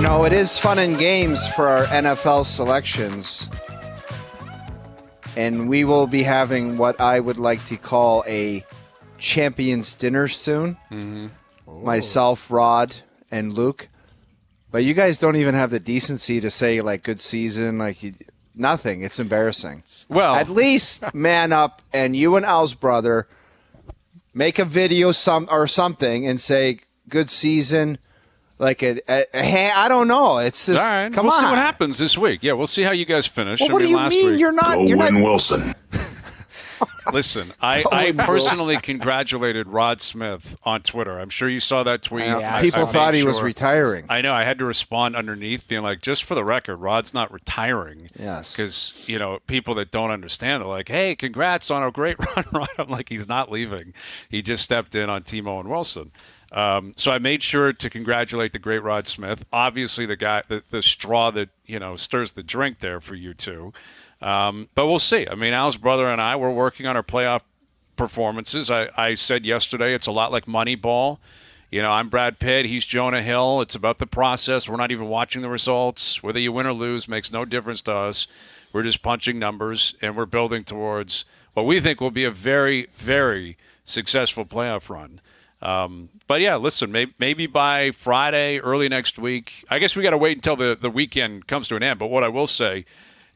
know, it is fun and games for our NFL selections. And we will be having what I would like to call a champions dinner soon. Mm-hmm. Myself, Rod, and Luke. But you guys don't even have the decency to say, like, good season, nothing. It's embarrassing. Well, at least man up and you and Al's brother make a video or something and say, good season. Like I don't know. It's just, all right. Come we'll on. see what happens this week. Yeah, we'll see how you guys finish. Well, what do you last mean week, you're not? Go win Wilson. Listen, I personally congratulated Rod Smith on Twitter. I'm sure you saw that tweet. People thought he was retiring. I know. I had to respond underneath being like, just for the record, Rod's not retiring. Yes. Because, people that don't understand are like, hey, congrats on a great run, Rod. I'm like, he's not leaving. He just stepped in on Timo and Wilson. So I made sure to congratulate the great Rod Smith. Obviously, the guy, the straw that, stirs the drink there for you two. But we'll see. I mean, Al's brother and I were working on our playoff performances. I said yesterday it's a lot like Moneyball. I'm Brad Pitt. He's Jonah Hill. It's about the process. We're not even watching the results. Whether you win or lose makes no difference to us. We're just punching numbers, and we're building towards what we think will be a very, very successful playoff run. But, yeah, listen, maybe by Friday, early next week. I guess we got to wait until the weekend comes to an end. But what I will say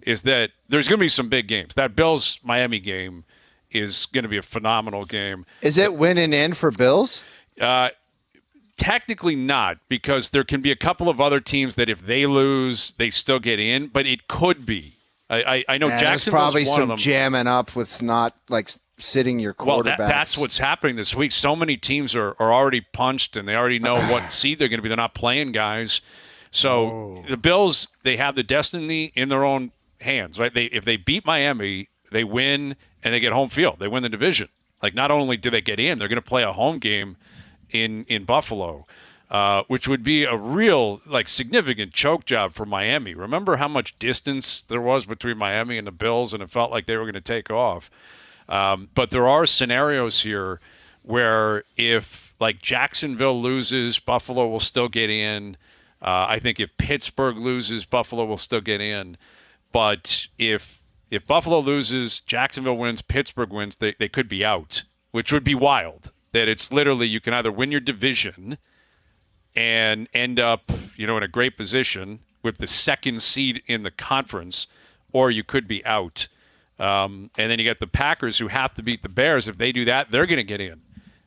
is that there's going to be some big games. That Bills-Miami game is going to be a phenomenal game. Is it win and in for Bills? Technically not, because there can be a couple of other teams that if they lose, they still get in. But it could be. I know Jacksonville's probably one some of them. Jamming up with not, sitting your quarterbacks. Well, that's what's happening this week. So many teams are already punched, and they already know what seed they're going to be. They're not playing guys. So the Bills, they have the destiny in their own hands, right? If they beat Miami, they win and they get home field. They win the division. Not only do they get in, they're going to play a home game in Buffalo, which would be a real significant choke job for Miami. Remember how much distance there was between Miami and the Bills, and it felt like they were going to take off. But there are scenarios here where if Jacksonville loses, Buffalo will still get in. I think if Pittsburgh loses, Buffalo will still get in. But if Buffalo loses, Jacksonville wins, Pittsburgh wins, they could be out, which would be wild. That it's literally you can either win your division and end up, in a great position with the second seed in the conference, or you could be out. And then you get the Packers who have to beat the Bears. If they do that, they're going to get in.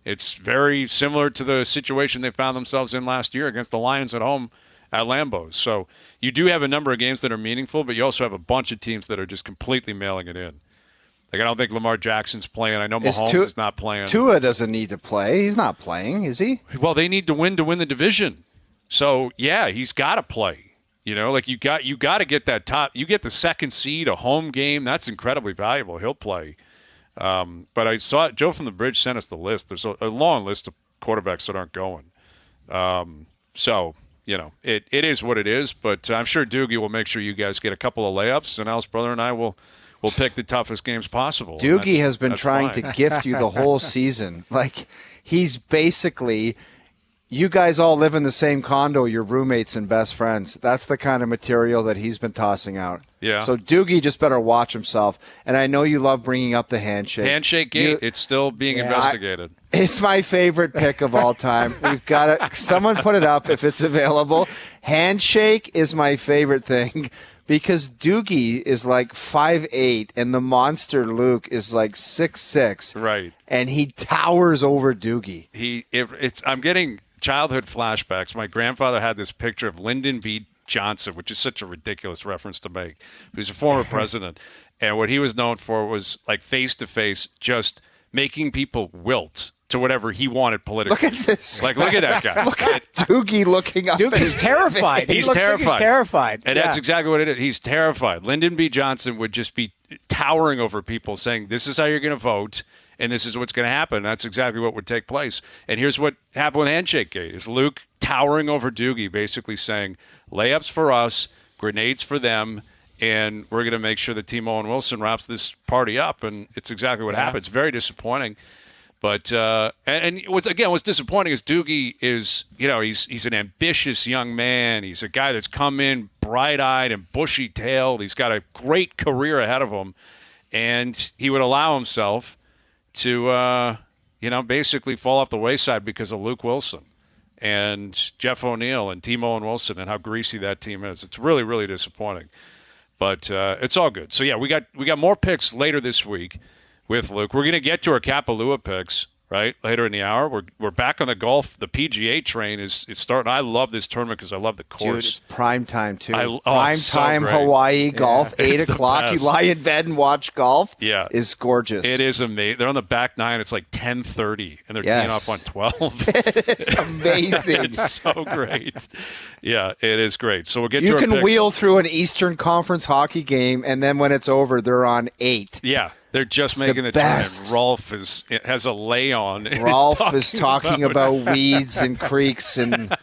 It's very similar to the situation they found themselves in last year against the Lions at home at Lambeau. So you do have a number of games that are meaningful, but you also have a bunch of teams that are just completely mailing it in. I don't think Lamar Jackson's playing. I know Mahomes is not playing. Tua doesn't need to play. He's not playing, is he? Well, they need to win the division. So, yeah, he's got to play. You got to get that top. You get the second seed, a home game. That's incredibly valuable. He'll play. But I saw Joe from the Bridge sent us the list. There's a long list of quarterbacks that aren't going. So, it is what it is. But I'm sure Doogie will make sure you guys get a couple of layups, and Al's brother and I will pick the toughest games possible. Doogie has been trying to gift you the whole season. He's basically, you guys all live in the same condo, you're roommates and best friends. That's the kind of material that he's been tossing out. Yeah. So Doogie just better watch himself. And I know you love bringing up the handshake. Handshake gate, it's still being investigated. It's my favorite pick of all time. We've got it. Someone put it up if it's available. Handshake is my favorite thing. Because Doogie is 5'8", and the monster Luke is 6'6". Right. And he towers over Doogie. I'm getting childhood flashbacks. My grandfather had this picture of Lyndon B. Johnson, which is such a ridiculous reference to make. He was a former president. And what he was known for was face-to-face just making people wilt to whatever he wanted politically. Look at this. Look at that guy. Look at Doogie looking up. Doogie's terrified. He's terrified. He's terrified. And that's exactly what it is. He's terrified. Lyndon B. Johnson would just be towering over people saying, this is how you're going to vote, and this is what's going to happen. That's exactly what would take place. And here's what happened with Handshake Gate, is Luke towering over Doogie, basically saying, layups for us, grenades for them, and we're going to make sure that Timo and Wilson wraps this party up. And it's exactly what happened. It's very disappointing. But and what's disappointing is Doogie is, he's an ambitious young man. He's a guy that's come in bright-eyed and bushy-tailed. He's got a great career ahead of him, and he would allow himself to basically fall off the wayside because of Luke Wilson and Jeff O'Neill and Timo and Wilson and how greasy that team is. It's really, really disappointing. But it's all good. So, yeah, we got more picks later this week with Luke. We're going to get to our Kapalua picks, right, later in the hour. We're back on the golf. The PGA train is starting. I love this tournament because I love the course. Dude, it's prime time, too. Prime time so Hawaii golf, 8 o'clock. You best. lie in bed and watch golf. Yeah. Is gorgeous. It is amazing. They're on the back nine. It's like 10:30, and they're teeing off on 12. It's amazing. It's so great. Yeah, it is great. So we'll get to You our can picks. wheel through an Eastern Conference hockey game, and then when it's over, they're on 8. Yeah. They're just It's making the the turn. best. Rolf has a lay on. Rolf is talking about weeds and creeks, and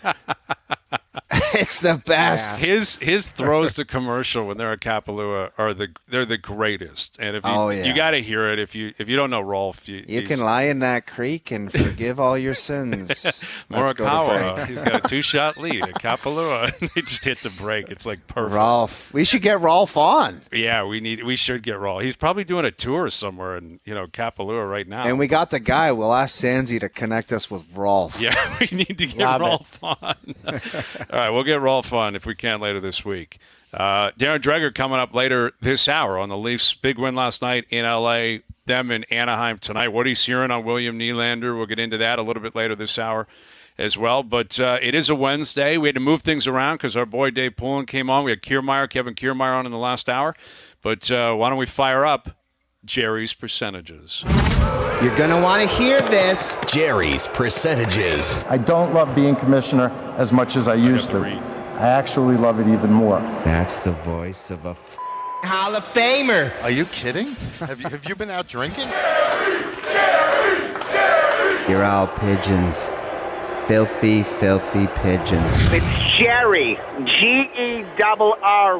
it's the best. His throws to commercial when they're at Kapalua they're the greatest. And if you got to hear it, if you don't know Rolf, you can lie in that creek and forgive all your sins. Morikawa, he's got a 2-shot lead at Kapalua. They just hit the break. It's like perfect. Rolf, we should get Rolf on. Yeah, we should get Rolf. He's probably doing a tour somewhere in Kapalua right now. And we got the guy. We'll ask Sanzi to connect us with Rolf. Yeah, we need to get Rolf on. All right, we'll get Rolf on if we can later this week. Darren Dreger coming up later this hour on the Leafs' big win last night in L.A., them in Anaheim tonight. What he's hearing on William Nylander. We'll get into that a little bit later this hour as well. But it is a Wednesday. We had to move things around because our boy Dave Poulin came on. We had Kevin Kiermaier on in the last hour. But why don't we fire up Gerry's percentages? You're going to want to hear this. Gerry's percentages. I don't love being commissioner as much as I used to. I actually love it even more. That's the voice of a Hall of Famer. Are you kidding? Have you been out drinking? You're all pigeons. Filthy, filthy pigeons. It's Gerry. Gerry. All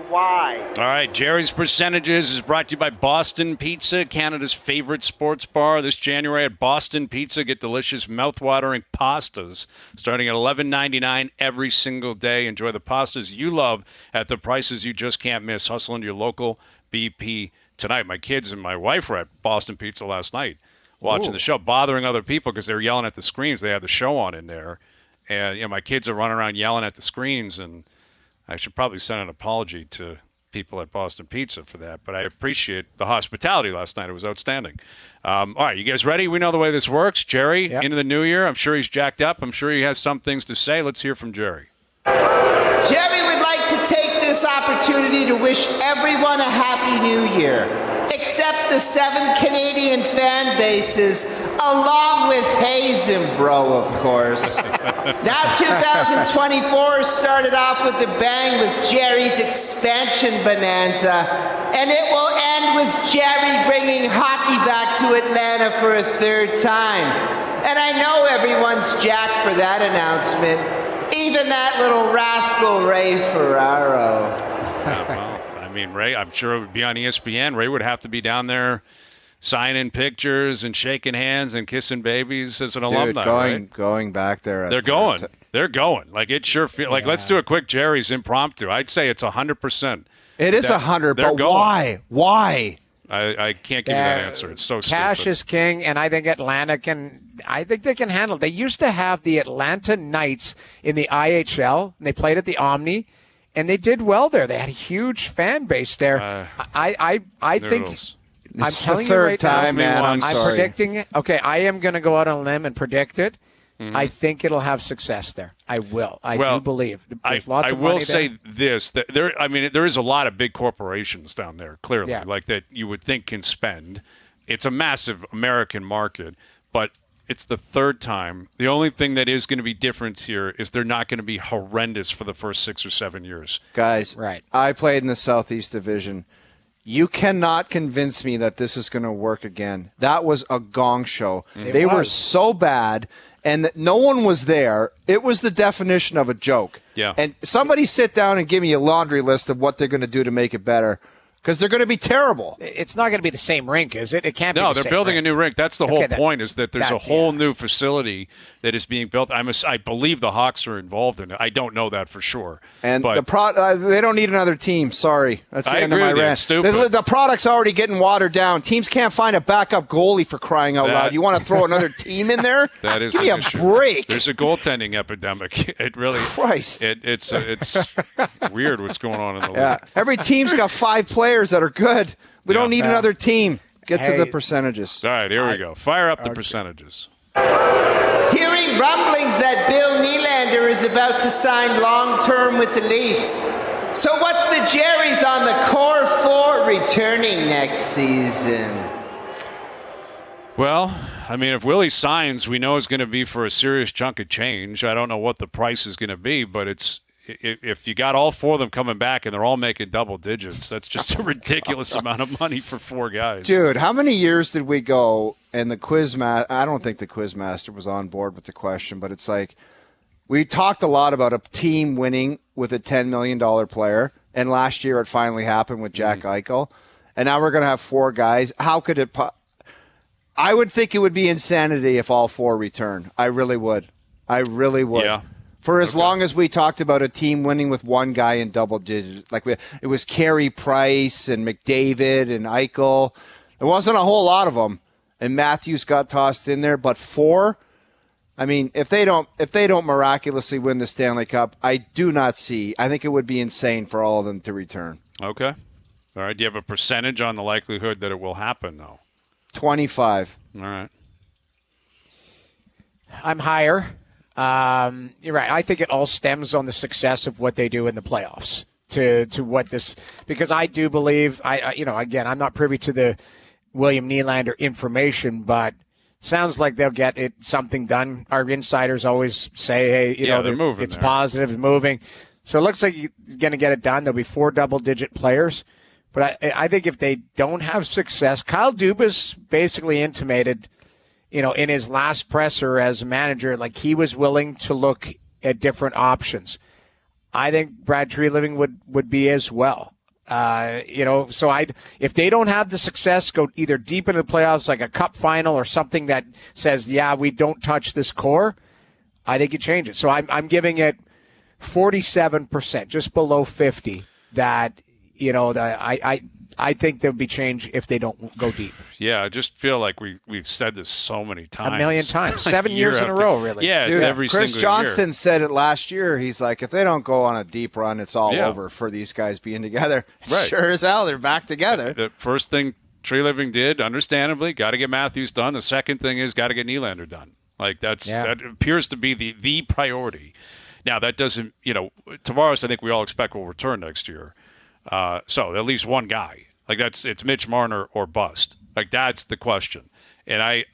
right, Gerry's Percentages is brought to you by Boston Pizza, Canada's favorite sports bar. This January at Boston Pizza, get delicious mouth-watering pastas starting at $11.99 every single day. Enjoy the pastas you love at the prices you just can't miss. Hustle into your local BP tonight. My kids and my wife were at Boston Pizza last night watching the show, bothering other people because they were yelling at the screens. They had the show on in there. And, my kids are running around yelling at the screens, and I should probably send an apology to people at Boston Pizza for that. But I appreciate the hospitality last night. It was outstanding. All right, you guys ready? We know the way this works. Gerry, into the new year. I'm sure he's jacked up. I'm sure he has some things to say. Let's hear from Gerry. Gerry would like to take this opportunity to wish everyone a happy new year, except the 7 Canadian fan bases, along with Hayes and Bro, of course. Now 2024 started off with a bang with Gerry's expansion bonanza, and it will end with Gerry bringing hockey back to Atlanta for a 3rd time. And I know everyone's jacked for that announcement. Even that little rascal Ray Ferraro. Ray, I'm sure it would be on ESPN. Ray would have to be down there signing pictures and shaking hands and kissing babies as an alumni. Going back there. They're going. Like, it sure feels like, let's do a quick Gerry's impromptu. I'd say it's 100%. It is 100, but going. Why? I can't give you that answer. It's so Cash stupid. is king, and I think Atlanta I think they can handle it. They used to have the Atlanta Knights in the IHL, and they played at the Omni, and they did well there. They had a huge fan base there. I think I'm telling you right now, man. I'm predicting it. Okay, I am going to go out on a limb and predict it. Mm-hmm. I think it'll have success there. I will. I do believe. There's lots of money there. I will say this. There is a lot of big corporations down there, clearly, like that you would think can spend. It's a massive American market, but it's the 3rd time. The only thing that is going to be different here is they're not going to be horrendous for the first 6 or 7 years. Guys, right. I played in the Southeast Division. You cannot convince me that this is going to work again. That was a gong show. They were so bad, and that no one was there. It was the definition of a joke. Yeah. And somebody sit down and give me a laundry list of what they're going to do to make it better, because they're going to be terrible. It's not going to be the same rink, is it? It can't be. No, the they're same building rink. a new rink. That's the whole point, is that there's a whole yeah. new facility that is being built. I believe the Hawks are involved in it. I don't know that for sure. And but they don't need another team. Sorry. That's the end of my rant. It's stupid. The product's already getting watered down. Teams can't find a backup goalie for crying out loud. You want to throw another team in there? That is Give me an a issue. break. There's a goaltending epidemic. It really Christ. It's weird what's going on in the league. Yeah. Every team's got 5 players that are good. We don't need another team. Get to the percentages. All right, here we go. Fire up the percentages. Hearing rumblings that Bill Nylander is about to sign long-term with the Leafs. So what's the Gerrys on the core for returning next season? Well, I mean, if Willie signs, we know it's going to be for a serious chunk of change. I don't know what the price is going to be, but if you got all 4 of them coming back and they're all making double digits, that's just a ridiculous amount of money for 4 guys. Dude, how many years did we go and the I don't think the Quizmaster was on board with the question, but it's like we talked a lot about a team winning with a $10 million player, and last year it finally happened with Jack Eichel, and now we're going to have 4 guys. How could it I would think it would be insanity if all 4 return. I really would. Yeah. For as long as we talked about a team winning with 1 guy in double digits, it was Carey Price and McDavid and Eichel. There wasn't a whole lot of them, and Matthews got tossed in there. But 4, I mean, if they don't miraculously win the Stanley Cup, I do not see. I think it would be insane for all of them to return. Okay. All right. Do you have a percentage on the likelihood that it will happen, though? 25. All right. I'm higher. You're right. I think it all stems on the success of what they do in the playoffs. To what this, because I do believe again, I'm not privy to the William Nylander information, but sounds like they'll get something done. Our insiders always say, hey, they're moving. It's positive, it's moving. So it looks like you're going to get it done. There'll be 4 double-digit players. But I think if they don't have success, Kyle Dubas basically intimated, in his last presser as a manager, like he was willing to look at different options. I think Brad Treliving would be as well. So if they don't have the success, go either deep into the playoffs, like a cup final or something that says, yeah, we don't touch this core, I think you change it. So I'm giving it 47%, just below 50, that, I think there'll be change if they don't go deep. Yeah, I just feel like we've said this so many times. A million times. 7 years in a row, really. Yeah, it's every Chris single Johnston year. said it last year. He's like, if they don't go on a deep run, it's all over for these guys being together. Right. Sure as hell, they're back together. The first thing Treliving did, understandably, got to get Matthews done. The second thing is got to get Nylander done. Like that appears to be the priority. Now, that doesn't, Tavares, I think we all expect will return next year. So at least 1 guy. Like it's Mitch Marner or bust. Like that's the question. And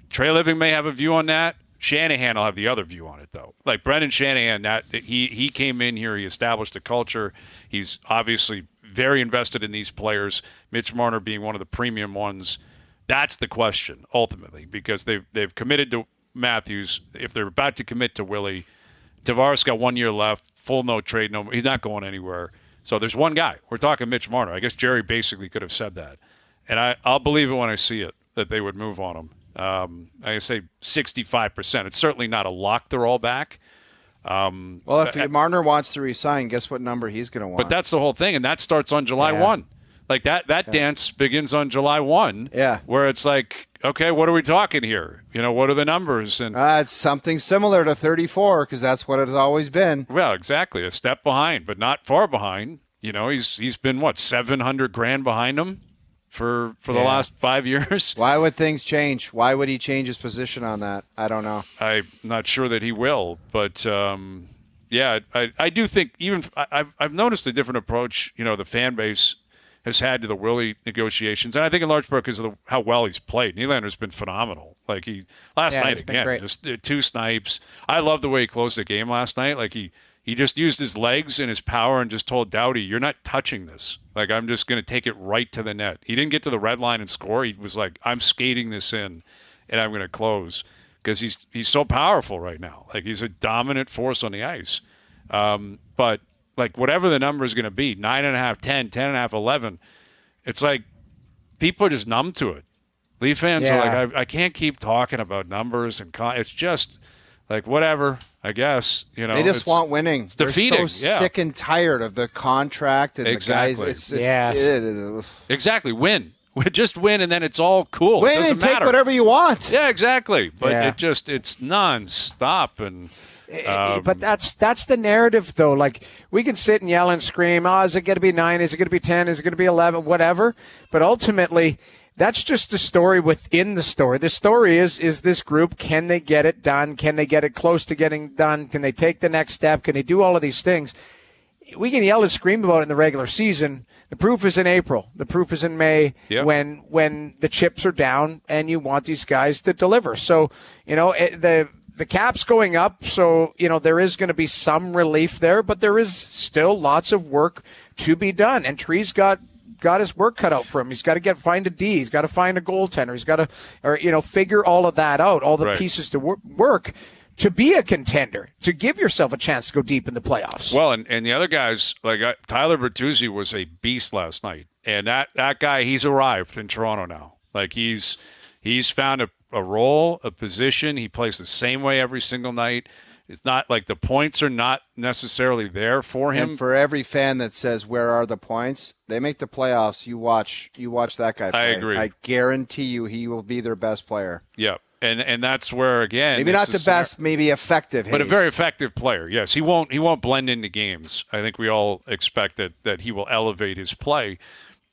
Treliving may have a view on that. Shanahan will have the other view on it, though. Like Brendan Shanahan, he came in here, he established a culture. He's obviously very invested in these players. Mitch Marner being one of the premium ones. That's the question ultimately, because they've committed to Matthews. If they're about to commit to Willie, Tavares got 1 year left, full no trade, no. He's not going anywhere. So there's 1 guy. We're talking Mitch Marner. I guess Gerry basically could have said that. And I'll believe it when I see it, that they would move on him. I say 65%. It's certainly not a lock they're all back. Well, if Marner wants to resign, guess what number he's going to want? But that's the whole thing, and that starts on July 1. Like that dance begins on July 1, where it's like, okay, what are we talking here? What are the numbers? And it's something similar to 34, because that's what it's always been. Well, exactly. A step behind, but not far behind. He's been, $700,000 behind him for the last 5 years. Why would things change? Why would he change his position on that? I don't know. I'm not sure that he will, but I do think I've noticed a different approach, the fan base has had to the Willie negotiations, and I think in large part because of how well he's played. Nylander's been phenomenal. Like last night again, just 2 snipes. I love the way he closed the game last night. Like he just used his legs and his power and just told Doughty, "You're not touching this. Like I'm just going to take it right to the net." He didn't get to the red line and score. He was like, "I'm skating this in, and I'm going to close," because he's so powerful right now. Like he's a dominant force on the ice. But like whatever the number is going to be, 9.5, 10, 10.5, 11. It's like people are just numb to it. Leaf fans are like, I can't keep talking about numbers and it's just like whatever. I guess they just want winning. It's defeating. They're so sick and tired of the contract and exactly. the guys. Exactly. Win. Just win, and then it's all cool. Win it doesn't and take matter. whatever you want. Yeah, exactly. But it's non-stop. And but that's the narrative, though. Like, we can sit and yell and scream, is it going to be 9? Is it going to be 10? Is it going to be 11? Whatever. But ultimately, that's just the story within the story. The story is this group, can they get it done? Can they get it close to getting done? Can they take the next step? Can they do all of these things? We can yell and scream about it in the regular season. The proof is in April. The proof is in May when the chips are down and you want these guys to deliver. So, the cap's going up, so, there is going to be some relief there, but there is still lots of work to be done. And Tree's got his work cut out for him. He's got to find a D. He's got to find a goaltender. He's got to, figure all of that out, all the pieces to work to be a contender, to give yourself a chance to go deep in the playoffs. Well, and the other guys, like Tyler Bertuzzi was a beast last night. And that guy, he's arrived in Toronto now. Like he's found a role, a position. He plays the same way every single night. It's not like the points are not necessarily there for him. And for every fan that says, where are the points? They make the playoffs. You watch that guy play. I agree. I guarantee you he will be their best player. Yeah. And that's where, again, maybe not the best, maybe effective, but a very effective player. Yes, he won't blend into games. I think we all expect that he will elevate his play,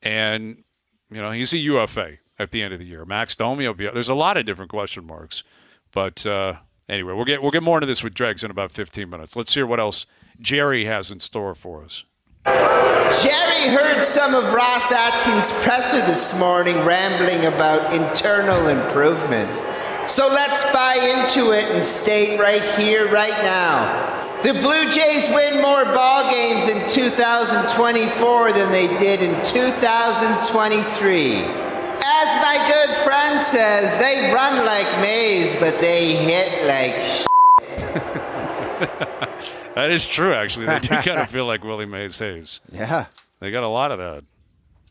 and he's a UFA at the end of the year. Max Domi will be. There's a lot of different question marks, but anyway, we'll get more into this with Dregs in about 15 minutes. Let's hear what else Gerry has in store for us. Gerry heard some of Ross Atkins' presser this morning rambling about internal improvement. So let's buy into it and state right here, right now. The Blue Jays win more ball games in 2024 than they did in 2023. As my good friend says, they run like maize, but they hit like That is true, actually. They do kind of feel like Willie Mays Hayes. Yeah. They got a lot of that.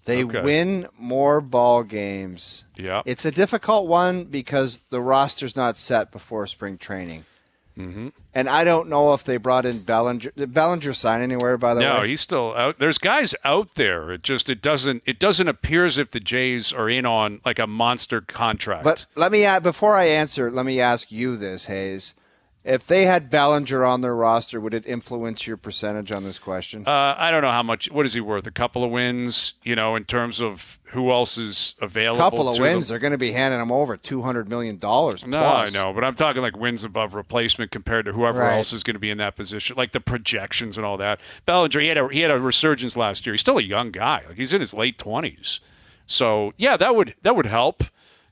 They win more ball games. Yeah. It's a difficult one because the roster's not set before spring training. Mm-hmm. And I don't know if they brought in Bellinger. Did Bellinger sign anywhere, by the way? No, he's still out. There's guys out there. It doesn't appear as if the Jays are in on like a monster contract. But before I answer, let me ask you this, Hayes. If they had Bellinger on their roster, would it influence your percentage on this question? I don't know how much. What is he worth? A couple of wins, in terms of who else is available. A couple of wins. They're going to be handing him over $200 million plus. No, I know. But I'm talking like wins above replacement compared to whoever else is going to be in that position, like the projections and all that. Bellinger, he had a resurgence last year. He's still a young guy. Like he's in his late 20s. So, yeah, that would help.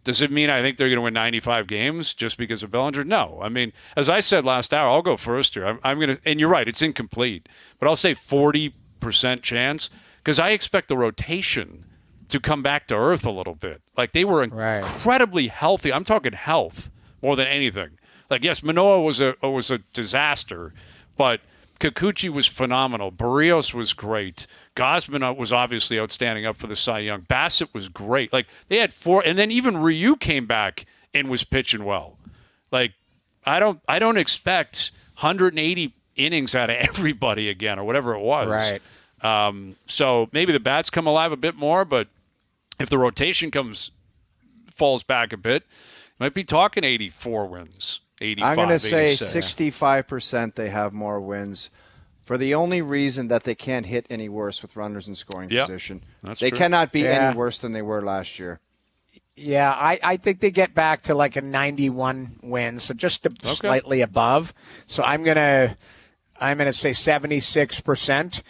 Does it mean I think they're going to win 95 games just because of Bellinger? No. I mean, as I said last hour, I'll go first here. I'm going to, and you're right, it's incomplete, but I'll say 40% chance because I expect the rotation to come back to earth a little bit. Like they were incredibly healthy. I'm talking health more than anything. Like yes, Manoah was a disaster, but Kikuchi was phenomenal. Barrios was great. Gausman was obviously outstanding up for the Cy Young. Bassett was great. Like they had 4, and then even Ryu came back and was pitching well. Like I don't expect 180 innings out of everybody again or whatever it was. Right. So maybe the bats come alive a bit more, but if the rotation falls back a bit, might be talking 84 wins. 85, I'm going to say 86. 65% they have more wins for the only reason that they can't hit any worse with runners in scoring position. They cannot be any worse than they were last year. Yeah, I think they get back to like a 91 win, so just slightly above. So I'm gonna say 76%.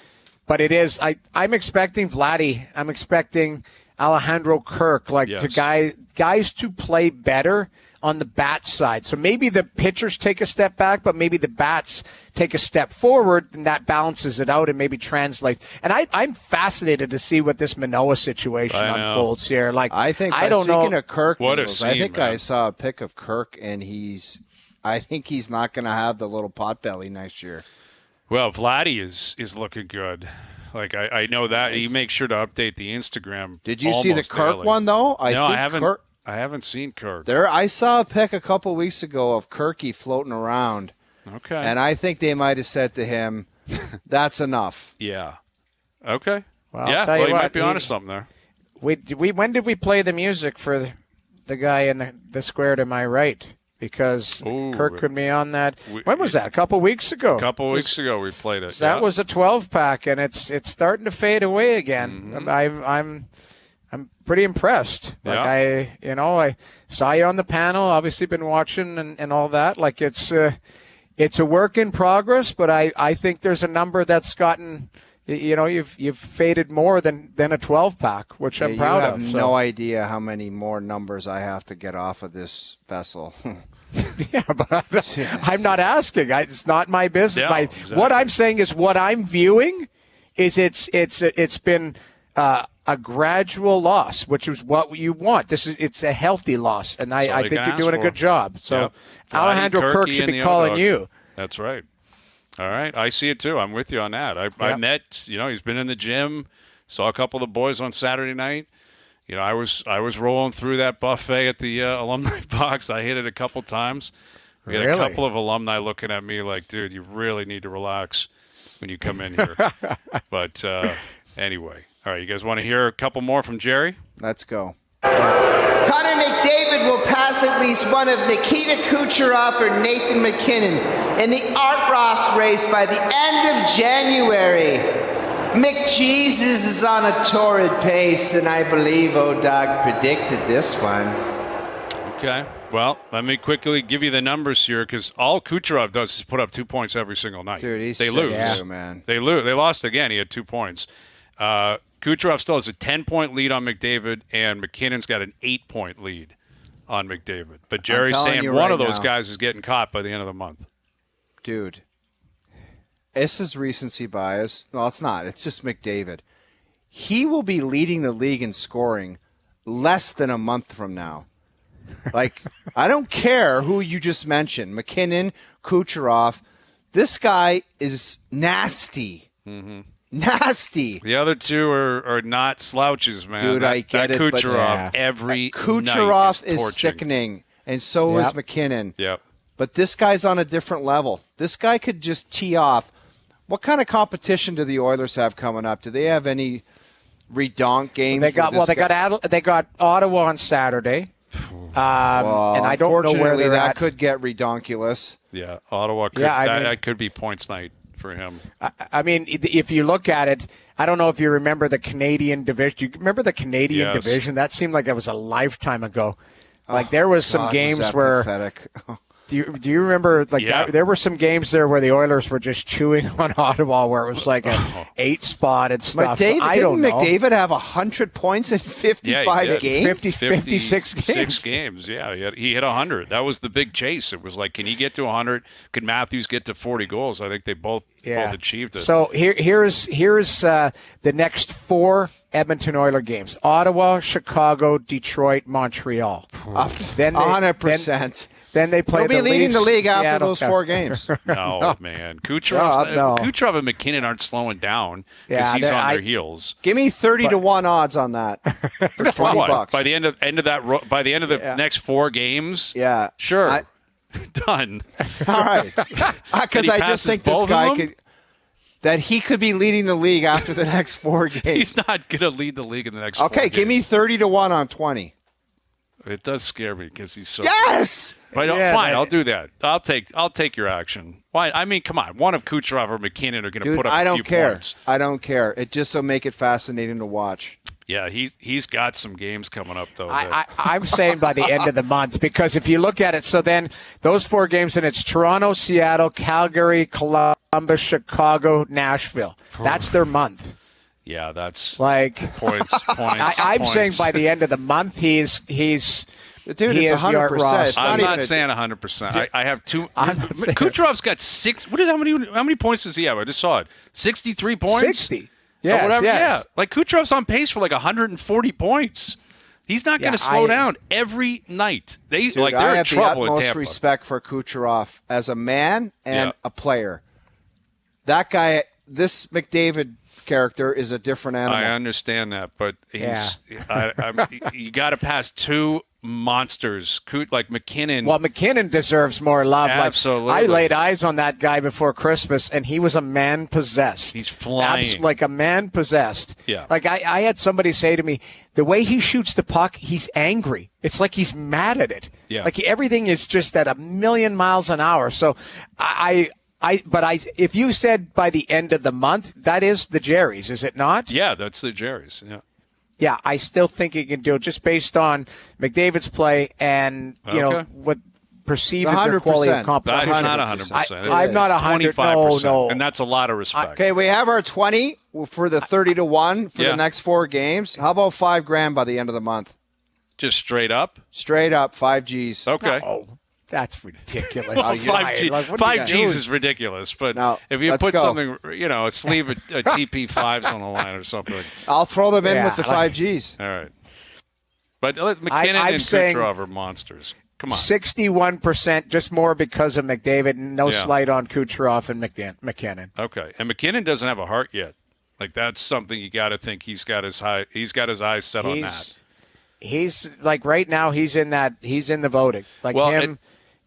But it is I'm expecting Vladdy. I'm expecting Alejandro Kirk, to guys to play better on the bat side. So maybe the pitchers take a step back, but maybe the bats take a step forward, and that balances it out and maybe translates. And I'm fascinated to see what this Manoah situation unfolds here. Like speaking of Kirk, what a scene, I think man. I saw a pic of Kirk, and I think he's not going to have the little pot belly next year. Well, Vladdy is looking good. Like I know that he makes sure to update the Instagram. Did you see the Kirk daily. one though? I haven't. I haven't seen Kirk. I saw a pic a couple weeks ago of Kirky floating around. Okay. And I think they might have said to him, "That's enough." Yeah. Okay. Well, yeah. I'll tell Well, you you what, might be onto something there. When did we play the music for the guy in the square to my right? Because Kirk could be on that. When was that? A couple weeks ago. A couple weeks ago we played it. That was a 12-pack, and it's starting to fade away again. Mm-hmm. I'm pretty impressed. Like I saw you on the panel. Obviously, been watching and all that. Like it's a work in progress, but I think there's a number that's gotten. You've faded more than a 12-pack, which I'm proud of. You have no idea how many more numbers I have to get off of this vessel. Yeah, but I'm not asking. It's not my business. No, exactly. What I'm saying is what I'm viewing is it's been a gradual loss, which is what you want. It's a healthy loss, and I think you're doing a good job. So Alejandro Kirk should be calling you. That's right. All right. I see it too. I'm with you on that. I met, he's been in the gym, saw a couple of the boys on Saturday night. I was rolling through that buffet at the alumni box. I hit it a couple times. We had a couple of alumni looking at me like, dude, you really need to relax when you come in here. But anyway. All right. You guys want to hear a couple more from Gerry? Let's go. Connor McDavid will pass at least one of Nikita Kucherov or Nathan McKinnon in the Art Ross race by the end of January. McJesus is on a torrid pace, and I believe O-Dog predicted this one. Okay. Well, let me quickly give you the numbers here, because all Kucherov does is put up 2 points every single night. Dude, they lose. Yeah. Man. They lose. They lost again. He had 2 points. Kucherov still has a 10-point lead on McDavid, and McKinnon's got an 8-point lead on McDavid. But Jerry's saying one of those guys is getting caught by the end of the month. Dude, this is recency bias. Well, it's not. It's just McDavid. He will be leading the league in scoring less than a month from now. Like, I don't care who you just mentioned, McKinnon, Kucherov. This guy is nasty. Mm-hmm. Nasty. The other two are not slouches, man. Dude, I get it. Kucherov every Kucherov night is sickening, and so is McKinnon. Yep. But this guy's on a different level. This guy could just tee off. What kind of competition do the Oilers have coming up? Do they have any redonk games? They got Ottawa on Saturday. And I don't know where they're that at. could get redonkulous. Yeah, Ottawa could. That could be points night for him. I mean, if you look at it, I don't know if you remember the Canadian division. Do you remember the Canadian division? That seemed like it was a lifetime ago. Like there was some games where. Pathetic. Do you remember there were some games there where the Oilers were just chewing on Ottawa, where it was like an 8 spot and stuff. Didn't McDavid have 100 points in 55 games? 56 games. Yeah, he hit 100. That was the big chase. It was like, can he get to 100? Could Matthews get to 40 goals? I think they both achieved it. So here's the next 4 Edmonton Oilers games: Ottawa, Chicago, Detroit, Montreal. Then 100%. Then they play. They'll be leading the league after Seattle, those 4 games. No, man. Kucherov and McKinnon aren't slowing down because he's on their heels. Give me 30-1 odds on that for $20. By the end of the next 4 games. Yeah, sure, done. All right, because I just think this guy he could be leading the league after the next 4 games. He's not going to lead the league in the next. 4 games. Give me 30-1 on 20. It does scare me because he's so. Yes. Good. But fine, I'll do that. I'll take your action. Why? I mean, come on. One of Kucherov or McKinnon are going to put up a few points. I don't care. It just will make it fascinating to watch. Yeah, he's got some games coming up though. I'm saying by the end of the month, because if you look at it, so then those 4 games, and it's Toronto, Seattle, Calgary, Columbus, Chicago, Nashville. That's their month. Yeah, that's like points. I'm saying by the end of the month, he's dude. It's 100%. I'm not saying 100%. I have 2. Kucherov's got 6. How many points does he have? I just saw it. 63 points. 60. Yeah, whatever. Yes. Yeah, like Kucherov's on pace for like 140 points. He's not going to slow down every night. They're in trouble in Tampa. I have the utmost respect for Kucherov as a man and a player. that guy, this McDavid character is a different animal. I understand that, but he's you got to pass two monsters like McKinnon. Well, McKinnon deserves more love. Absolutely. I laid eyes on that guy before Christmas, and he was a man possessed. He's flying. Like a man possessed. Yeah. Like I had somebody say to me, the way he shoots the puck, he's angry. It's like he's mad at it. Yeah. Like everything is just at 1,000,000 miles an hour. So if you said by the end of the month, that is the Gerrys, is it not? Yeah, that's the Gerrys. Yeah. Yeah, I still think he can do it just based on McDavid's play and, what perceived their quality of competition. That's not 100%. I'm not 100. 25%. No. And that's a lot of respect. Okay, we have our 20 for the 30-1 for the next 4 games. How about $5,000 by the end of the month? Just straight up? Straight up, 5 Gs. Okay. No, that's ridiculous. Well, 5 Gs is ridiculous, but if you put something, a sleeve of TP5s on the line or something. I'll throw them in with the 5 Gs. All right. But McKinnon and Kucherov are monsters. Come on. 61%, just more because of McDavid. No slight on Kucherov and McKinnon. Okay. And McKinnon doesn't have a heart yet. Like, that's something you got to think he's got his eyes set on that. He's like right now he's in the voting. Like him.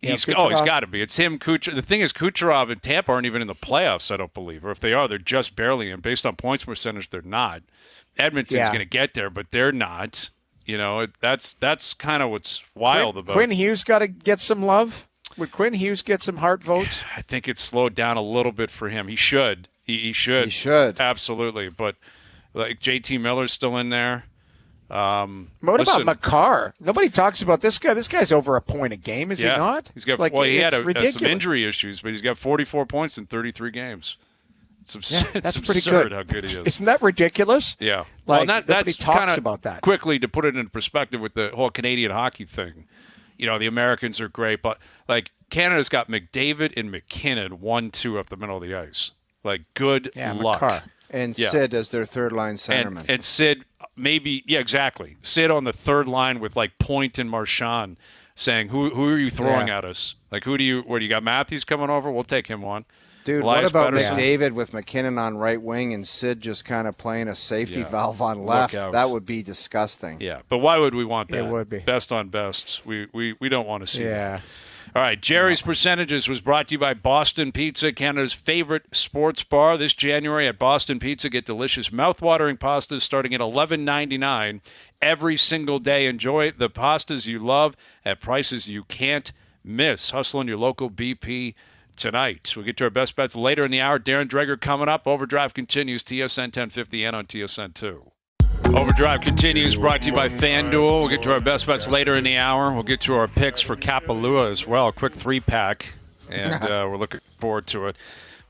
He's got to be. It's him, Kucherov. The thing is, Kucherov and Tampa aren't even in the playoffs, I don't believe. Or if they are, they're just barely in. Based on points percentage, they're not. Edmonton's going to get there, but they're not. That's kind of what's wild about it. Quinn Hughes got to get some love. Would Quinn Hughes get some heart votes? I think it's slowed down a little bit for him. He should. He should. He should. Absolutely. But like JT Miller's still in there. What about Makar? Nobody talks about this guy. This guy's over a point a game, is he not? He's got he had some injury issues, but he's got 44 points in 33 games. It's that's absurd pretty good. How good he is. Isn't that ridiculous? Yeah. That's talks about that. Quickly, to put it in perspective with the whole Canadian hockey thing, the Americans are great, but like Canada's got McDavid and McKinnon 1-2 up the middle of the ice. Like, good luck. Makar. And Sid as their third-line centerman. And Sid, maybe, exactly. Sid on the third line with, like, Point and Marchand saying, who are you throwing at us? Like, do you got Matthews coming over? We'll take him on. Dude, what about McDavid with McKinnon on right wing and Sid just kind of playing a safety valve on left? That would be disgusting. Yeah, but why would we want that? It would be. Best on best. We don't want to see that. All right, Gerry's Percentages was brought to you by Boston Pizza, Canada's favorite sports bar. This January at Boston Pizza, get delicious mouth-watering pastas starting at $11.99 every single day. Enjoy the pastas you love at prices you can't miss. Hustle in your local BP tonight. We'll get to our best bets later in the hour. Darren Dreger coming up. OverDrive continues, TSN 1050 and on TSN 2. OverDrive continues, brought to you by FanDuel. We'll get to our best bets later in the hour. We'll get to our picks for Kapalua as well. A quick 3-pack, and we're looking forward to it.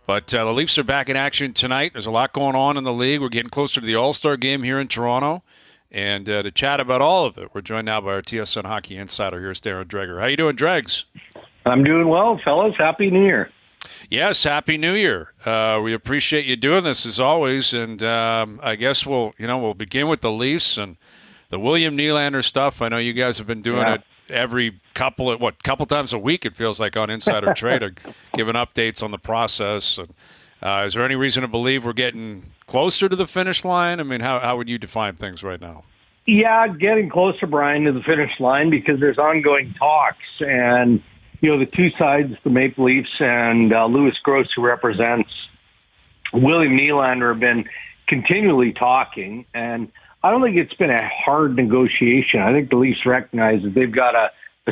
But the Leafs are back in action tonight. There's a lot going on in the league. We're getting closer to the All-Star game here in Toronto. And to chat about all of it, we're joined now by our TSN Hockey Insider. Here's Darren Dreger. How you doing, Dregs? I'm doing well, fellas. Happy New Year. Yes, Happy New Year. We appreciate you doing this as always, and I guess we'll begin with the Leafs and the William Nylander stuff. I know you guys have been doing it every couple times a week. It feels like on Insider Trader, giving updates on the process. And, is there any reason to believe we're getting closer to the finish line? I mean, how would you define things right now? Yeah, getting closer, Brian, to the finish line because there's ongoing talks and. The two sides, the Maple Leafs and Louis Gross, who represents William Nylander, have been continually talking. And I don't think it's been a hard negotiation. I think the Leafs recognize that they've got a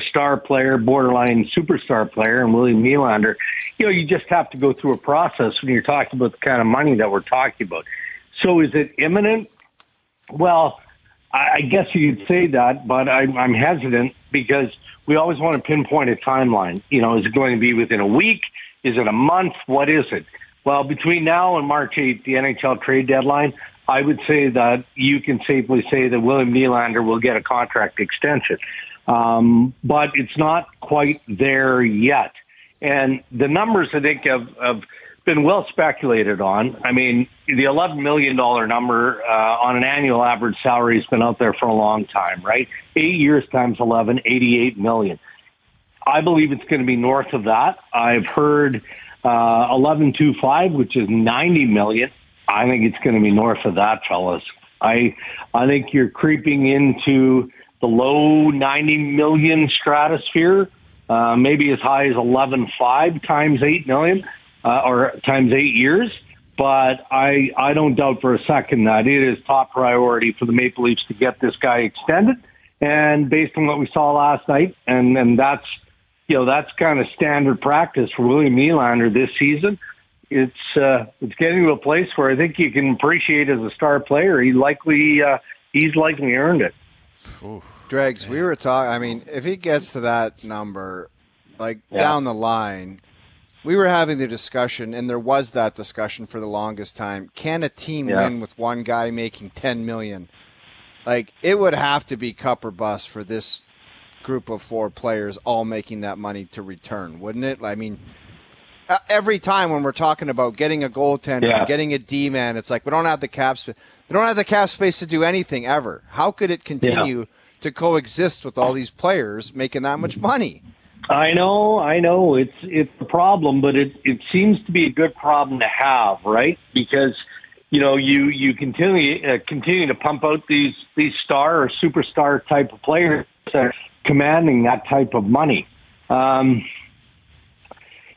star player, borderline superstar player, and William Nylander. You just have to go through a process when you're talking about the kind of money that we're talking about. So is it imminent? Well, I guess you could say that, but I'm hesitant because we always want to pinpoint a timeline. Is it going to be within a week? Is it a month? What is it? Well, between now and March 8th, the NHL trade deadline, I would say that you can safely say that William Nylander will get a contract extension. But it's not quite there yet. And the numbers, I think, have been well speculated on. I mean, the $11 million number on an annual average salary has been out there for a long time, right? 8 years times 11, $88 million. I believe it's going to be north of that. I've heard 11.25, which is $90 million. I think it's going to be north of that, fellas. I think you're creeping into the low $90 million stratosphere, maybe as high as 11.5 times $8 million or times 8 years. But I don't doubt for a second that it is top priority for the Maple Leafs to get this guy extended. And based on what we saw last night, and that's kind of standard practice for William Nylander this season. It's getting to a place where I think you can appreciate as a star player. He's likely earned it. Ooh. Dregs, we were talking. I mean, if he gets to that number, down the line, we were having the discussion, and there was that discussion for the longest time. Can a team win with one guy making $10 million? It would have to be cup or bust for this group of 4 players all making that money to return, wouldn't it? I mean, every time when we're talking about getting a goaltender, getting a D-man, it's like we don't have the cap space. We don't have the cap space to do anything ever. How could it continue to coexist with all these players making that much money? I know. It's a problem, but it seems to be a good problem to have, right? Because you continue to pump out these star or superstar type of players that are commanding that type of money.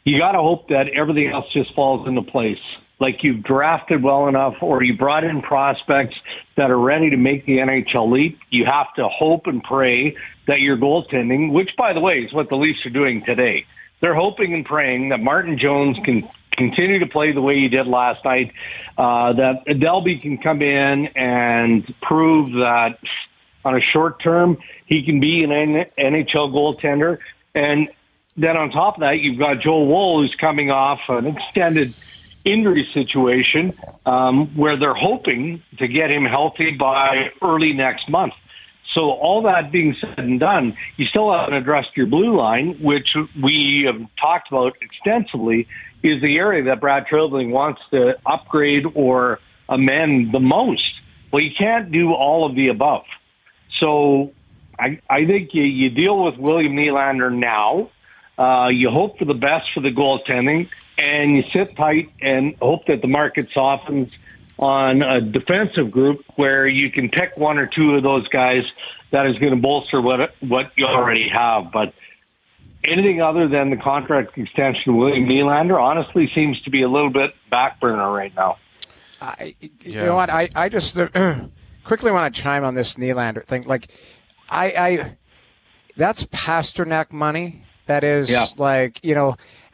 You got to hope that everything else just falls into place. Like you've drafted well enough, or you brought in prospects that are ready to make the NHL leap. You have to hope and pray that your goaltending, which, by the way, is what the Leafs are doing today. They're hoping and praying that Martin Jones can continue to play the way he did last night, that Adelby can come in and prove that on a short term he can be an NHL goaltender. And then on top of that, you've got Joel Woll, who's coming off an extended injury situation where they're hoping to get him healthy by early next month. So all that being said and done, you still haven't addressed your blue line, which we have talked about extensively, is the area that Brad Treliving wants to upgrade or amend the most. Well, you can't do all of the above. So I think you deal with William Nylander now. You hope for the best for the goaltending, and you sit tight and hope that the market softens on a defensive group where you can pick one or two of those guys that is going to bolster what you already have. But anything other than the contract extension of William Nylander honestly seems to be a little bit back burner right now. You know what? I just quickly want to chime on this Nylander thing. That's Pasternak money. That is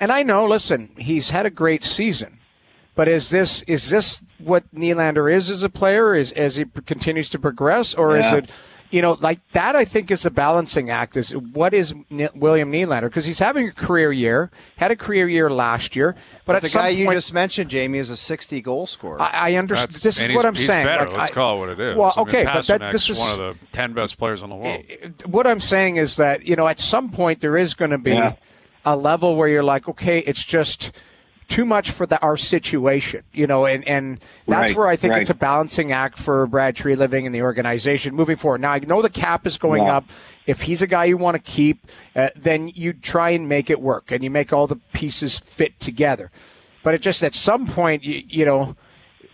and I know, listen, he's had a great season. But is this what Nylander is as a player as he continues to progress, or is it, that I think is the balancing act. Is what is William Nylander, because he's having a career year, had a career year last year, but at the some guy point, you just mentioned, Jamie, is a 60 goal scorer. I understand. This is what I'm saying. Better. Let's call it what it is. Well, okay, but this is one of the 10 best players in the world. What I'm saying is that at some point there is going to be a level where you're like, okay, it's just too much for our situation, and that's where I think it's a balancing act for Brad Treliving and the organization moving forward. Now, I know the cap is going up. If he's a guy you want to keep, then you try and make it work, and you make all the pieces fit together. But it just, at some point,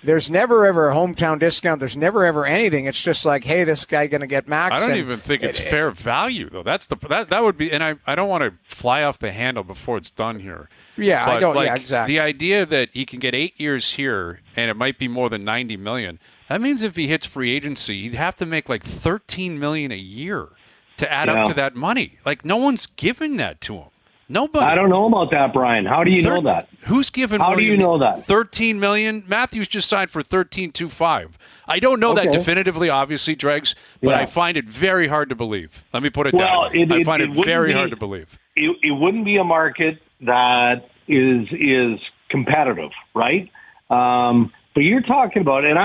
there's never ever a hometown discount. There's never ever anything. It's just like, hey, this guy going to get max. I don't even think it's fair value, though. That would be, and I don't want to fly off the handle before it's done here. Yeah, but I don't. Yeah, exactly. The idea that he can get 8 years here and it might be more than $90 million. That means if he hits free agency, he'd have to make like $13 million a year to add up to that money. Like, no one's giving that to him. Nobody. I don't know about that, Brian. How do you know that? Who's giving? How do you know that? $13 million. Matthews just signed for $13.25. I don't know that definitively, obviously, Dregs, but I find it very hard to believe. Let me put it down. I find it very hard to believe. It wouldn't be a market that is competitive, right? But you're talking about, and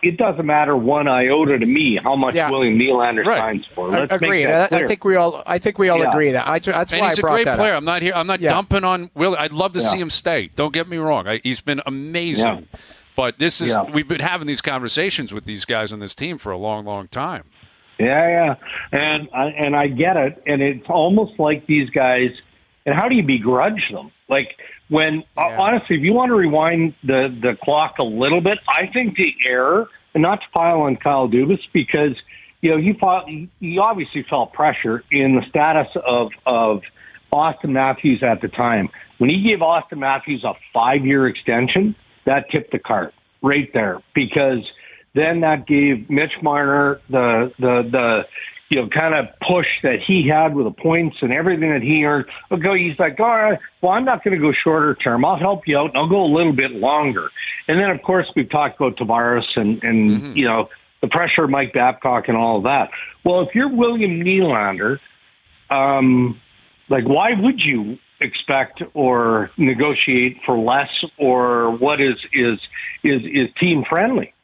it doesn't matter one iota to me how much William Nylander signs for. Let's agreed. Make that clear. I think we all agree that. That's and why he's I brought a great player. up. I'm not here. I'm not dumping on Will. I'd love to see him stay. Don't get me wrong. He's been amazing. Yeah. But this is we've been having these conversations with these guys on this team for a long, long time. Yeah, and I get it, and it's almost like these guys. And how do you begrudge them? Like, when, honestly, if you want to rewind the clock a little bit, I think the error, and not to pile on Kyle Dubas, because, he obviously felt pressure in the status of Austin Matthews at the time. When he gave Austin Matthews a 5-year extension, that tipped the cart right there, because then that gave Mitch Marner the kind of push that he had with the points and everything that he earned. He's like, all right, well, I'm not going to go shorter term. I'll help you out, and I'll go a little bit longer. And then, of course, we've talked about Tavares and the pressure of Mike Babcock and all of that. Well, if you're William Nylander, why would you expect or negotiate for less, or what is team friendly?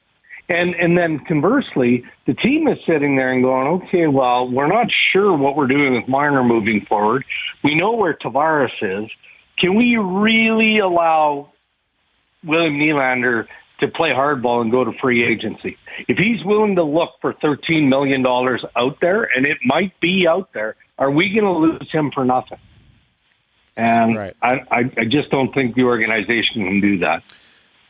And then conversely, the team is sitting there and going, okay, well, we're not sure what we're doing with Marner moving forward. We know where Tavares is. Can we really allow William Nylander to play hardball and go to free agency? If he's willing to look for $13 million out there, and it might be out there, are we going to lose him for nothing? And right. I just don't think the organization can do that.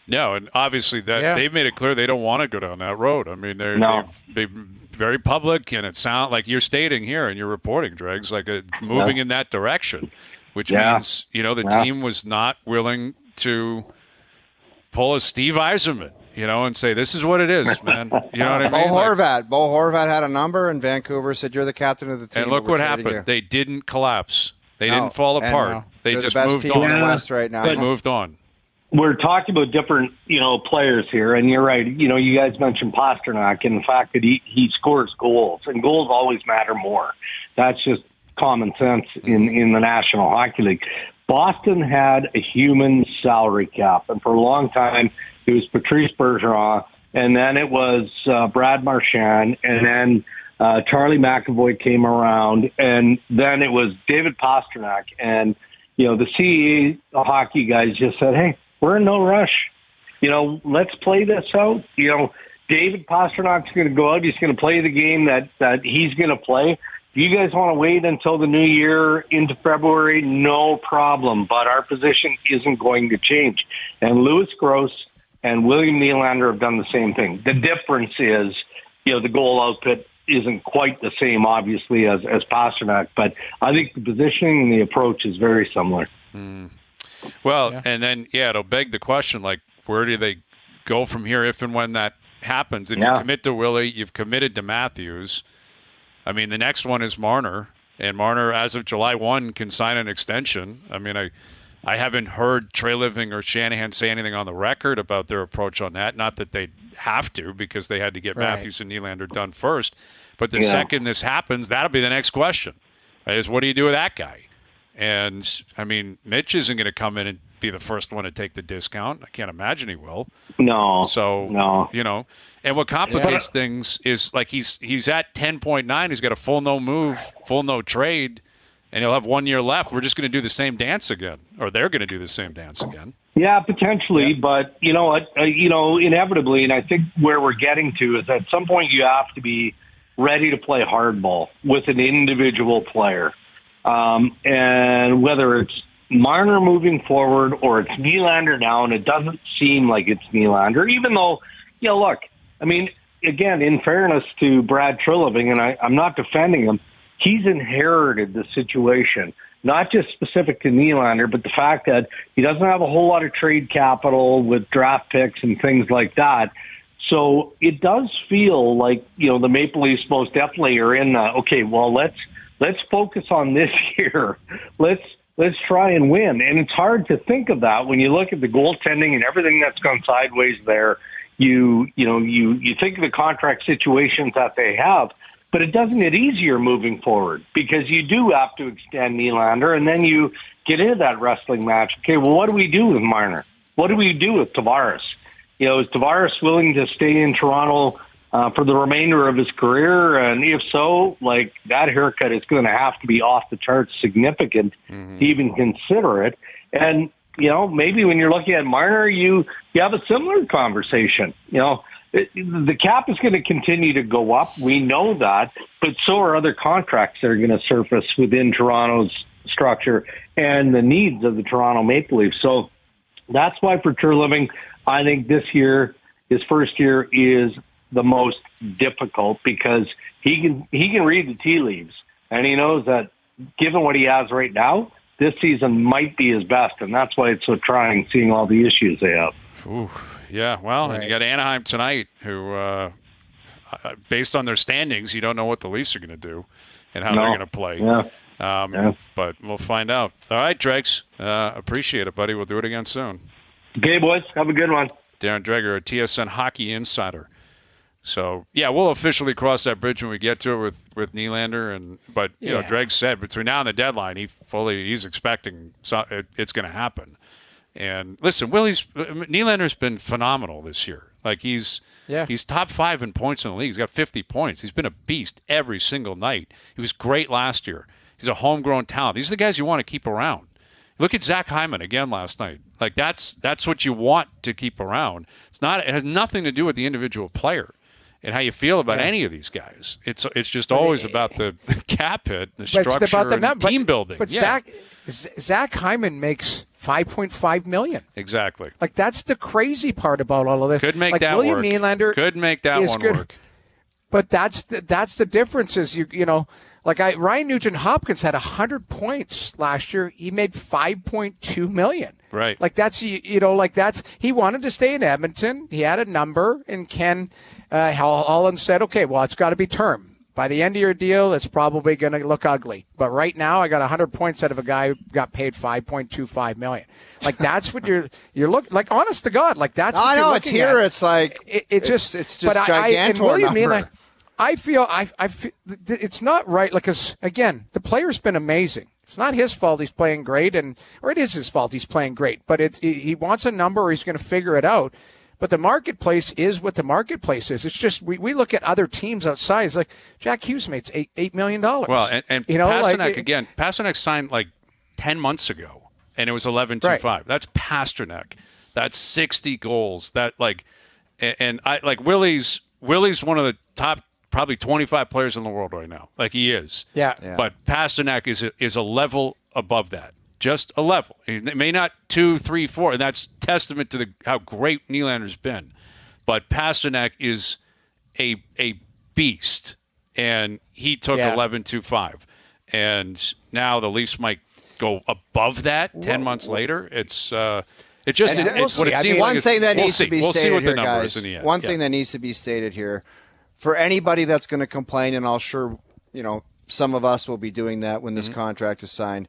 No, and obviously they've made it clear they don't want to go down that road. I mean, they've been very public, and it sounds like you're stating here and you're reporting, Dregs, like moving in that direction, which means, the team was not willing to pull a Steve Yzerman, and say, this is what it is, man. You know what I mean? Bo Horvat had a number, and Vancouver said, you're the captain of the team. And look what happened. They didn't collapse. They didn't fall apart. They just moved on. In the West right now. They moved on. We're talking about different, players here, and you're right. You guys mentioned Pasternak and the fact that he scores goals, and goals always matter more. That's just common sense in the National Hockey League. Boston had a human salary cap, and for a long time it was Patrice Bergeron, and then it was Brad Marchand, and then Charlie McAvoy came around, and then it was David Pasternak, and the CEA hockey guys just said, hey, we're in no rush. Let's play this out. David Pasternak's going to go out. He's going to play the game that he's going to play. If you guys want to wait until the new year into February, no problem. But our position isn't going to change. And Louis Gross and William Nylander have done the same thing. The difference is, the goal output isn't quite the same, obviously, as Pasternak. But I think the positioning and the approach is very similar. Well, and then, it'll beg the question, where do they go from here if and when that happens? If you commit to Willie, you've committed to Matthews. I mean, the next one is Marner, and Marner, as of July 1, can sign an extension. I mean, I haven't heard Trey Living or Shanahan say anything on the record about their approach on that. Not that they have to, because they had to get Matthews and Nylander done first. But the second this happens, that'll be the next question, right, is what do you do with that guy? And, I mean, Mitch isn't going to come in and be the first one to take the discount. I can't imagine he will. No. So, and what complicates things is, he's at 10.9. He's got a full no move, full no trade, and he'll have 1 year left. We're just going to do the same dance again, or they're going to do the same dance again. Yeah, potentially. But, inevitably, and I think where we're getting to is at some point you have to be ready to play hardball with an individual player. And whether it's Marner moving forward or it's Nylander now, and it doesn't seem like it's Nylander, even though, look, I mean, again, in fairness to Brad Treliving, and I'm not defending him, he's inherited the situation, not just specific to Nylander, but the fact that he doesn't have a whole lot of trade capital with draft picks and things like that. So it does feel like, the Maple Leafs most definitely are in let's focus on this year. Let's try and win. And it's hard to think of that when you look at the goaltending and everything that's gone sideways there. You think of the contract situations that they have, but it doesn't get easier moving forward because you do have to extend Nylander, and then you get into that wrestling match. Okay, well, what do we do with Marner? What do we do with Tavares? Is Tavares willing to stay in Toronto for the remainder of his career? And if so, that haircut is going to have to be off the charts significant to even consider it. And, maybe when you're looking at Marner, you have a similar conversation. The cap is going to continue to go up. We know that, but so are other contracts that are going to surface within Toronto's structure and the needs of the Toronto Maple Leafs. So that's why for Treliving, I think this year, his first year, is the most difficult because he can read the tea leaves, and he knows that given what he has right now, this season might be his best, and that's why it's so trying seeing all the issues they have. Ooh, yeah, well, and you got Anaheim tonight, who, based on their standings, you don't know what the Leafs are going to do and how they're going to play. Yeah. But we'll find out. All right, Dregs, appreciate it, buddy. We'll do it again soon. Okay, boys. Have a good one. Darren Dreger, a TSN hockey insider. So, yeah, we'll officially cross that bridge when we get to it with Nylander. But, you know, Dreg said between now and the deadline, he's expecting it's going to happen. And, listen, Nylander's been phenomenal this year. Like, he's top 5 in points in the league. He's got 50 points. He's been a beast every single night. He was great last year. He's a homegrown talent. These are the guys you want to keep around. Look at Zach Hyman again last night. Like, that's what you want to keep around. It has nothing to do with the individual player and how you feel about any of these guys. It's just always about the cap hit, the structure, and team building. But Zach Hyman makes $5.5 million. Exactly. Like, that's the crazy part about all of this. Could make like, that William work. Nylander could make that one good. work. But that's the difference is you know. Like Ryan Nugent-Hopkins had 100 points last year. He made $5.2 million. Right. Like he wanted to stay in Edmonton. He had a number, and Ken Holland said, "Okay, well, it's got to be term. By the end of your deal, it's probably going to look ugly. But right now, I got 100 points out of a guy who got paid $5.25 million. Like that's what you're looking like. Honest to God, like that's. What I know you're it's here. at. It's like it's just gigantor number. I feel it's not right. Like, 'cause again, the player's been amazing. It's not his fault he's playing great, or it is his fault he's playing great. But he wants a number, or he's going to figure it out. But the marketplace is what the marketplace is. It's just we look at other teams outside. It's like Jack Hughes makes $8 million. Well, and you know, Pasternak Pasternak signed like 10 months ago, and it was 11.25. Right. That's Pasternak. That's 60 goals. That Willie's one of the top. Probably 25 players in the world right now. Like he is. Yeah. But Pasternak is a level above that. Just a level. He may not 2, 3, 4, and that's testament to how great Nylander's been. But Pasternak is a beast, and he took 11.25. And now the Leafs might go above that 10 months later. It's what it seems one like. Thing that needs to be we'll stated see what here, the number guys. is in the end. One thing that needs to be stated here. For anybody that's going to complain, and I'll sure, some of us will be doing that when this contract is signed.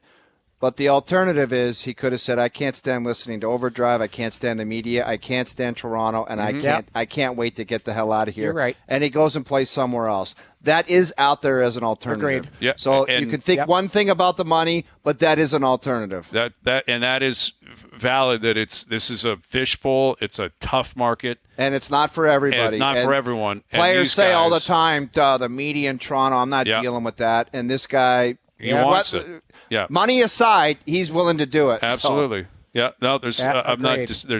But the alternative is he could have said, I can't stand listening to OverDrive. I can't stand the media. I can't stand Toronto, and I can't wait to get the hell out of here. You're right. And he goes and plays somewhere else. That is out there as an alternative. Agreed. Yeah. So you can think one thing about the money, but that is an alternative. That is valid. That this is a fishbowl. It's a tough market. And it's not for everybody. And it's not for everyone. Players say all the time, the media in Toronto, I'm not dealing with that. And this guy, he wants it. Yeah. Money aside, he's willing to do it. Absolutely. So. Yeah. No, there's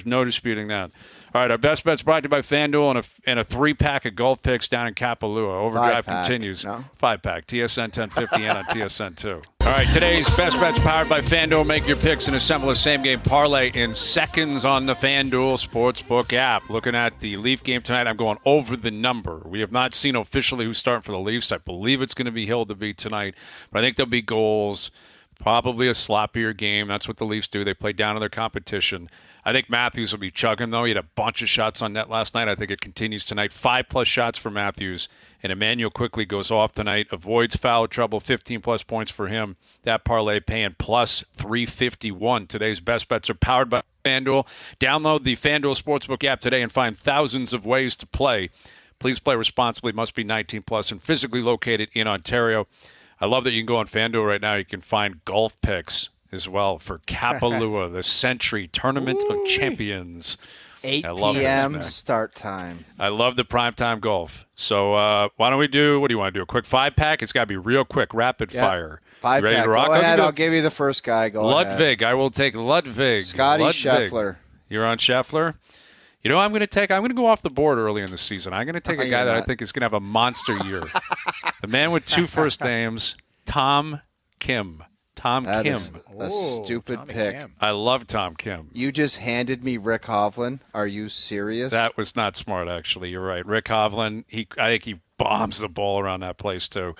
no disputing that. All right, our best bets brought to you by FanDuel and a 3-pack of golf picks down in Kapalua. OverDrive continues. 5-pack. TSN 1050 and on TSN 2. All right, today's best bets powered by FanDuel. Make your picks and assemble a same-game parlay in seconds on the FanDuel Sportsbook app. Looking at the Leaf game tonight, I'm going over the number. We have not seen officially who's starting for the Leafs. I believe it's going to be Hill to be tonight, but I think there'll be goals. Probably a sloppier game. That's what the Leafs do. They play down to their competition. I think Matthews will be chugging, though. He had a bunch of shots on net last night. I think it continues tonight. 5+ shots for Matthews. And Emmanuel quickly goes off tonight. Avoids foul trouble. 15+ points for him. That parlay paying plus 351. Today's best bets are powered by FanDuel. Download the FanDuel Sportsbook app today and find thousands of ways to play. Please play responsibly. Must be 18+ and physically located in Ontario. I love that you can go on FanDuel right now. You can find golf picks as well for Kapalua, the Sentry Tournament of Champions. 8 p.m. start time. I love the primetime golf. So why don't we do, what do you want to do, a quick 5-pack? It's got to be real quick, rapid fire. 5-pack. Ready to rock? Go ahead, I'll give you the first guy. Ludwig. I will take Ludwig. Scotty Scheffler. You're on Scheffler? You know, I'm going to go off the board early in the season. I'm going to take a guy that I think is going to have a monster year. The man with 2 first names, Tom Kim. Tom That Kim. is a stupid Tommy pick. Kim. I love Tom Kim. You just handed me Rick Hovland. Are you serious? That was not smart, actually. You're right. Rick Hovland, I think he bombs the ball around that place, too.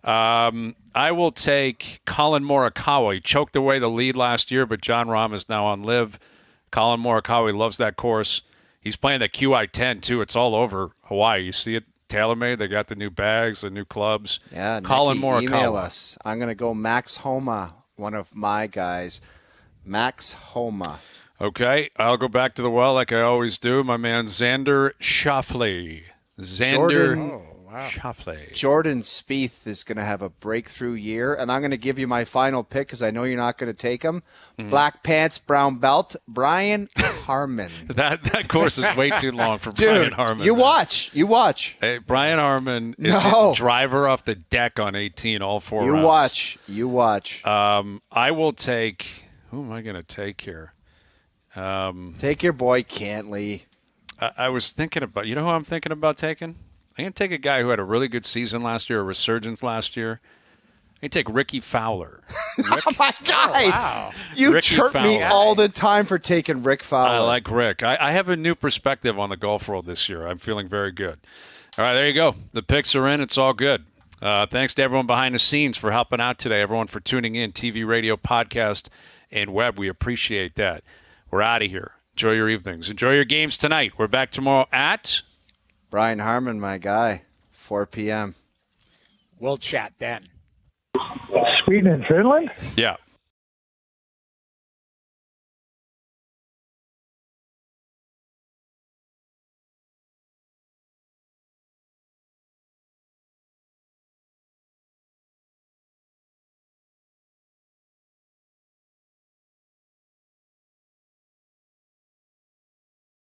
I will take Colin Morikawa. He choked away the lead last year, but John Rahm is now on live. Colin Morikawa loves that course. He's playing the QI-10, too. It's all over Hawaii. You see it? TaylorMade. They got the new bags, the new clubs. Yeah, Colin Nikki, Morikawa. email us. I'm going to go Max Homa, one of my guys. Max Homa. Okay, I'll go back to the well like I always do. My man Xander Schauffele. Jordan Schauffele. Jordan Spieth is going to have a breakthrough year, and I'm going to give you my final pick because I know you're not going to take him. Black pants, brown belt, Brian Harmon. That course is way too long for Dude, Brian Harmon. you man. watch. Hey, Brian Harmon is No. a driver off the deck on 18 all 4 You rounds. watch. I will take – who am I going to take here? Take your boy Cantley. I was thinking about – you know who I'm thinking about taking? I'm going to take a guy who had a really good season last year, a resurgence last year. I'm going to take Ricky Fowler. Oh, my God. Wow. You Ricky chirp me Fowler. all the time for taking Rick Fowler. I like Rick. I have a new perspective on the golf world this year. I'm feeling very good. All right, there you go. The picks are in. It's all good. Thanks to everyone behind the scenes for helping out today, everyone for tuning in, TV, radio, podcast, and web. We appreciate that. We're out of here. Enjoy your evenings. Enjoy your games tonight. We're back tomorrow at... Brian Harmon, my guy, 4 p.m. We'll chat then. Sweden and Finland? Yeah.